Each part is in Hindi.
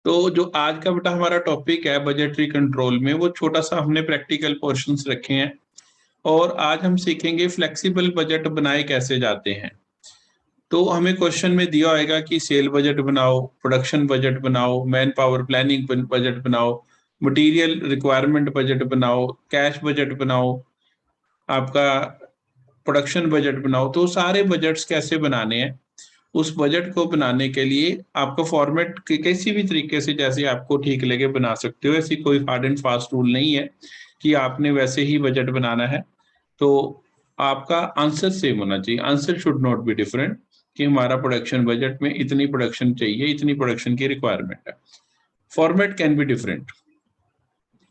तो जो आज का बेटा हमारा टॉपिक है बजटरी कंट्रोल में, वो छोटा सा हमने प्रैक्टिकल पोर्शंस रखे हैं और आज हम सीखेंगे फ्लेक्सिबल बजट बनाए कैसे जाते हैं। तो हमें क्वेश्चन में दिया होगा कि सेल बजट बनाओ, प्रोडक्शन बजट बनाओ, मैन पावर प्लानिंग बजट बनाओ, मटेरियल रिक्वायरमेंट बजट बनाओ, कैश बजट बनाओ, आपका प्रोडक्शन बजट बनाओ। तो सारे बजट्स कैसे बनाने हैं, उस बजट को बनाने के लिए आपका फॉर्मेट किसी भी तरीके से जैसे आपको ठीक लगे बना सकते हो। ऐसी कोई हार्ड एंड फास्ट रूल नहीं है कि आपने वैसे ही बजट बनाना है। तो आपका आंसर सेम होना चाहिए, answer should not be different कि हमारा प्रोडक्शन बजट में इतनी प्रोडक्शन चाहिए, इतनी प्रोडक्शन की रिक्वायरमेंट है। Format can be different.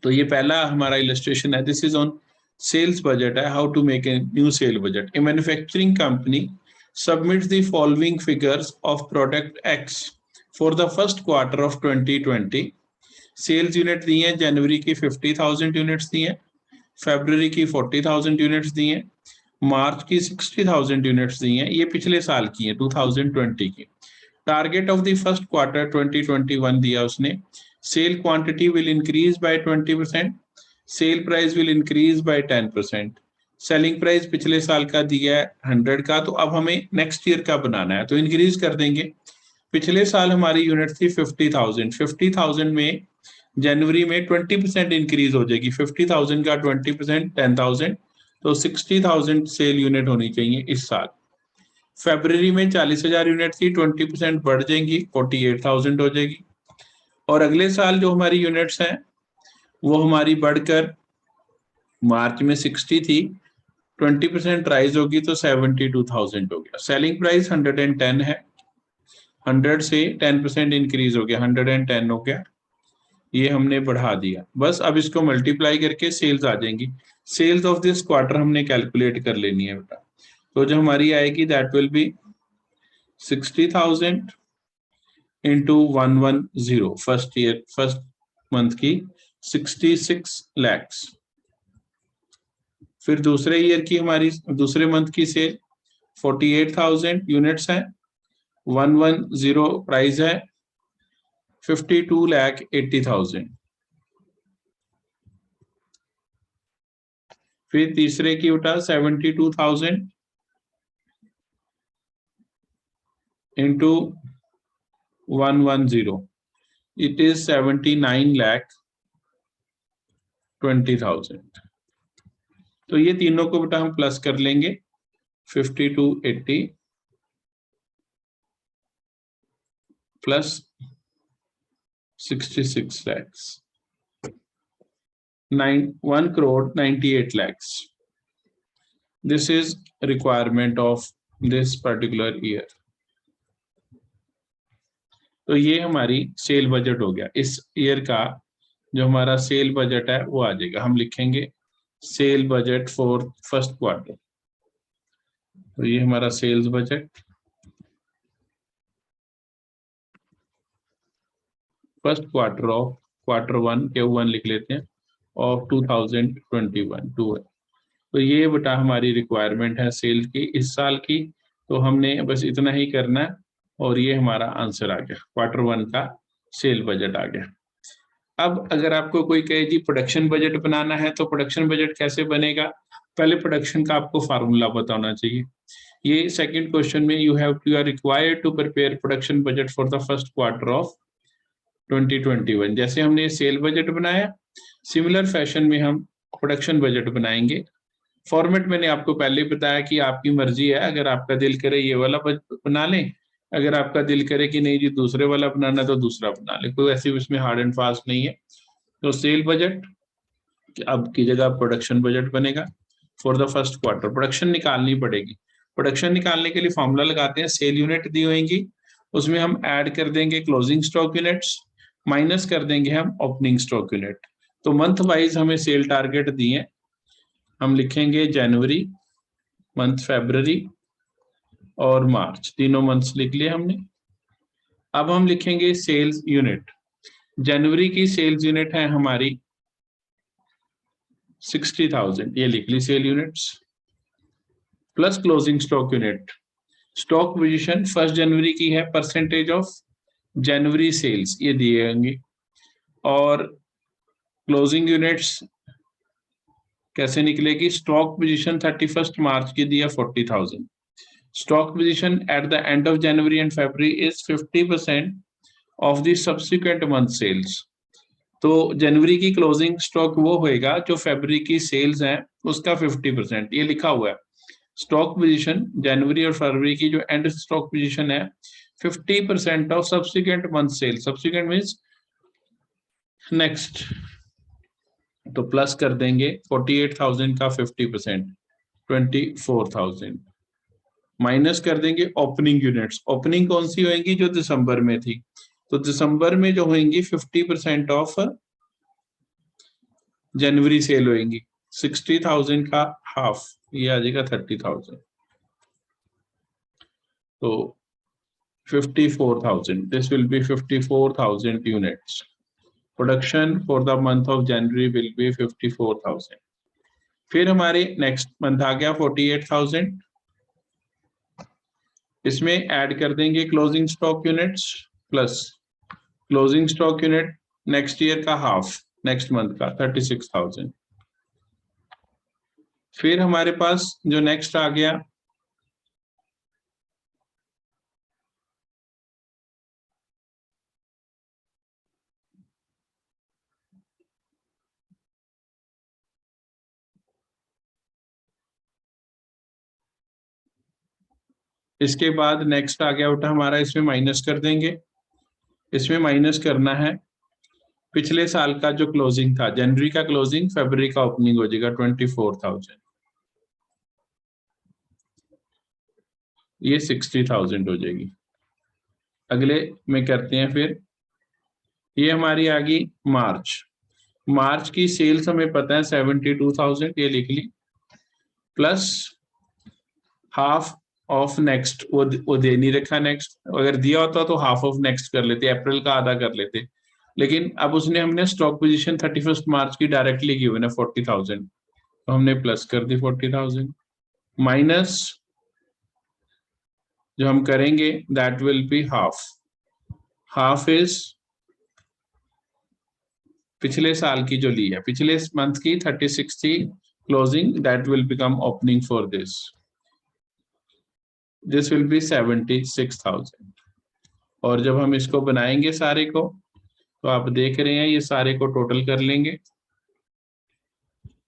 तो ये पहला हमारा इलस्ट्रेशन है, this is on sales budget है, how to make a new sale budget. A manufacturing company submits the following figures of product X for the first quarter of 2020। Sales unit दी हैं, जनवरी की 50,000 यूनिट्स दी हैं, फरवरी की 40,000 यूनिट्स दी हैं, मार्च की 60,000 यूनिट्स दी हैं। ये पिछले साल की हैं, 2020 की। Target of the first quarter 2021 दिया उसने, sale quantity will increase by 20%, sale price will increase by 10%। Selling price पिछले साल का दिया है 100 का, तो अब हमें नेक्स्ट ईयर का बनाना है, तो इंक्रीज कर देंगे। पिछले साल हमारी यूनिट थी 50,000 में जनवरी में 20% इंक्रीज हो जाएगी। 50,000 का 20% 10,000, तो 60,000 सेल यूनिट होनी चाहिए इस साल। फरवरी में 40,000 यूनिट थी, 20% बढ़ जाएंगी, 48,000 हो जाएगी। और अगले साल जो हमारी यूनिट्स हैं वो हमारी बढ़कर मार्च में 60 थी, 20% राइज होगी तो 72,000 हो गया। सेलिंग प्राइस 110 है, 100 से 10% इंक्रीज हो गया, 110 हो गया, ये हमने बढ़ा दिया। बस अब इसको मल्टीप्लाई करके सेल्स आ जाएंगी। सेल्स ऑफ दिस क्वार्टर हमने कैलकुलेट कर लेनी है बेटा। तो जो हमारी आएगी that will be 60,000 into 110, first month की 66 लैक्स। फिर दूसरे ईयर की हमारी दूसरे मंथ की सेल 48,000 यूनिट्स है, 110 प्राइस है, 52,80,000। फिर तीसरे की उठा 72,000 इंटू 110, इट इज 79,20,000। तो ये तीनों को बेटा हम प्लस कर लेंगे, 5280 plus 66 lakhs, 1 crore 98 lakhs. This is requirement of this particular year. तो ये हमारी सेल बजट हो गया। इस ईयर का जो हमारा सेल बजट है वो आ जाएगा। हम लिखेंगे sale budget for first quarter. तो ये हमारा sales budget first quarter of quarter 1 Q1 लिख लेते हैं ऑफ 2021 टू है। तो ये बेटा हमारी रिक्वायरमेंट है सेल की इस साल की। तो हमने बस इतना ही करना है और ये हमारा आंसर आ गया, क्वार्टर 1 का सेल बजट आ गया। अब अगर आपको कोई कहे जी प्रोडक्शन बजट बनाना है, तो प्रोडक्शन बजट कैसे बनेगा? पहले प्रोडक्शन का आपको फार्मूला पता होना चाहिए। ये सेकंड क्वेश्चन में you are required to prepare production budget for the first quarter of 2021। जैसे हमने सेल बजट बनाया, सिमिलर फैशन में हम प्रोडक्शन बजट बनाएंगे। फॉर्मेट मैंने आपको पहले ही बताया कि आपकी मर्जी है, अगर आपका दिल करे ये वाला बना लें, अगर आपका दिल करे कि नहीं जी दूसरे वाला बनाना तो दूसरा बना ले, कोई ऐसी उसमें हार्ड एंड फास्ट नहीं है। तो सेल बजट अब की जगह प्रोडक्शन बजट बनेगा for the first quarter. Production निकालनी पड़ेगी। प्रोडक्शन निकालने के लिए फॉर्मूला लगाते हैं, सेल यूनिट दी होंगी, उसमें हम ऐड कर देंगे क्लोजिंग स्टॉक यूनिट्स, माइनस कर देंगे हम ओपनिंग स्टॉक यूनिट। तो मंथ वाइज हमें सेल टारगेट दिए, हम लिखेंगे जनवरी मंथ, फरवरी और मार्च, तीनों मंथ्स लिख लिए हमने। अब हम लिखेंगे सेल्स यूनिट। जनवरी की सेल्स यूनिट है हमारी 60,000, ये लिख ली sale units, plus closing stock unit. Stock position 1 जनवरी की है, परसेंटेज ऑफ जनवरी सेल्स ये दिए होंगे, और क्लोजिंग यूनिट्स कैसे निकलेगी? स्टॉक पोजीशन 31 मार्च की दिया 40,000, stock position at the end of January and February is 50% of the subsequent month sales. तो जनवरी की क्लोजिंग स्टॉक वो होएगा जो फरवरी की सेल्स है उसका 50%, ये लिखा हुआ है। स्टॉक पोजीशन जनवरी और फरवरी की जो एंड स्टॉक पोजीशन है 50% of subsequent month sale, subsequent means next, तो प्लस कर देंगे 48,000 का 50% 24,000, माइनस कर देंगे ओपनिंग यूनिट्स। ओपनिंग कौन सी होंगी? जो दिसंबर में थी, तो दिसंबर में जो होंगी 50% ऑफ जनवरी सेल होंगी, 60,000 का हाफ, ये आ जाएगा 30,000, तो 54,000, this will be 54,000 units. Production for the month of January will be 54,000. फिर हमारे नेक्स्ट मंथ आ गया 48,000, इसमें ऐड कर देंगे closing stock units plus closing stock unit next year का हाफ, नेक्स्ट मंथ का 36,000। फिर हमारे पास जो नेक्स्ट आ गया इसके बाद नेक्स्ट आ गया उठा हमारा, इसमें माइनस कर देंगे, इसमें माइनस करना है पिछले साल का जो क्लोजिंग था, जनवरी का क्लोजिंग फरवरी का ओपनिंग हो जाएगा 24,000, ये 60,000 हो जाएगी। अगले में करते हैं फिर, ये हमारी आ गई मार्च, मार्च की सेल्स हमें पता है 72,000, ये लिख ली, प्लस हाफ ऑफ नेक्स्ट, वो दे नहीं रखा नेक्स्ट, अगर दिया होता तो हाफ ऑफ नेक्स्ट कर लेते, अप्रैल का आधा कर लेते, लेकिन अब उसने हमने स्टॉक पोजीशन 31 मार्च की डायरेक्टली की हुई ना 40,000, तो हमने प्लस कर दी 40,000, माइनस जो हम करेंगे that will be half, half is पिछले साल की जो ली है, पिछले मंथ की 36 थी closing, that will become opening for this will be 76,000। और जब हम इसको बनाएंगे सारे को, तो आप देख रहे हैं ये सारे को टोटल कर लेंगे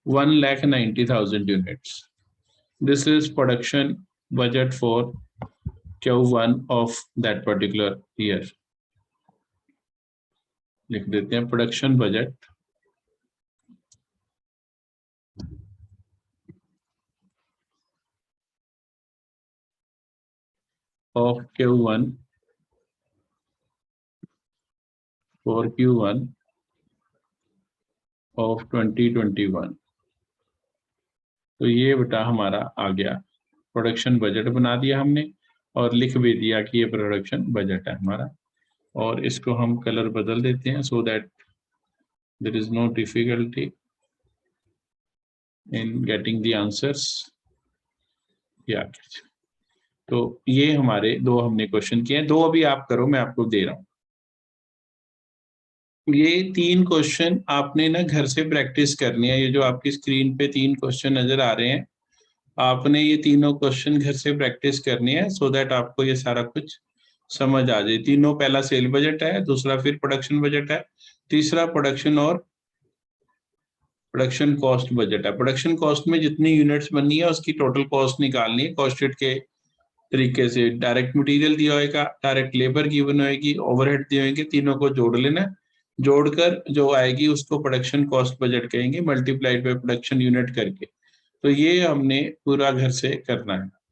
1,90,000 units. This is production budget for Q1 of that particular year। लिख देते हैं production budget of Q1 for Q1 of 2021। तो ये बेटा हमारा आ गया, प्रोडक्शन बजट बना दिया हमने और लिख भी दिया कि ये प्रोडक्शन बजट है हमारा, और इसको हम कलर बदल देते हैं so that there is no difficulty in getting the answers. या तो ये हमारे दो हमने क्वेश्चन किए हैं, दो अभी आप करो, मैं आपको दे रहा हूं। ये 3 क्वेश्चन आपने ना घर से प्रैक्टिस करनी है, ये जो आपकी स्क्रीन पे 3 क्वेश्चन नजर आ रहे हैं, आपने ये तीनों क्वेश्चन घर से प्रैक्टिस करनी है सो दैट आपको ये सारा कुछ समझ आ जाए। तीनों, पहला सेल बजट है, दूसरा फिर प्रोडक्शन बजट है, तीसरा प्रोडक्शन और प्रोडक्शन कॉस्ट बजट है। प्रोडक्शन कॉस्ट में जितनी यूनिट्स बननी है उसकी टोटल कॉस्ट निकालनी है कॉस्ट शीट के तरीके से। डायरेक्ट मटेरियल दिया होगा, डायरेक्ट लेबर गिवन होगी, ओवरहेड दिए होंगे, तीनों को जोड़ लेना, जोड़कर जो आएगी उसको प्रोडक्शन कॉस्ट बजट कहेंगे, मल्टीप्लाइड बाय प्रोडक्शन यूनिट करके। तो ये हमने पूरा घर से करना है।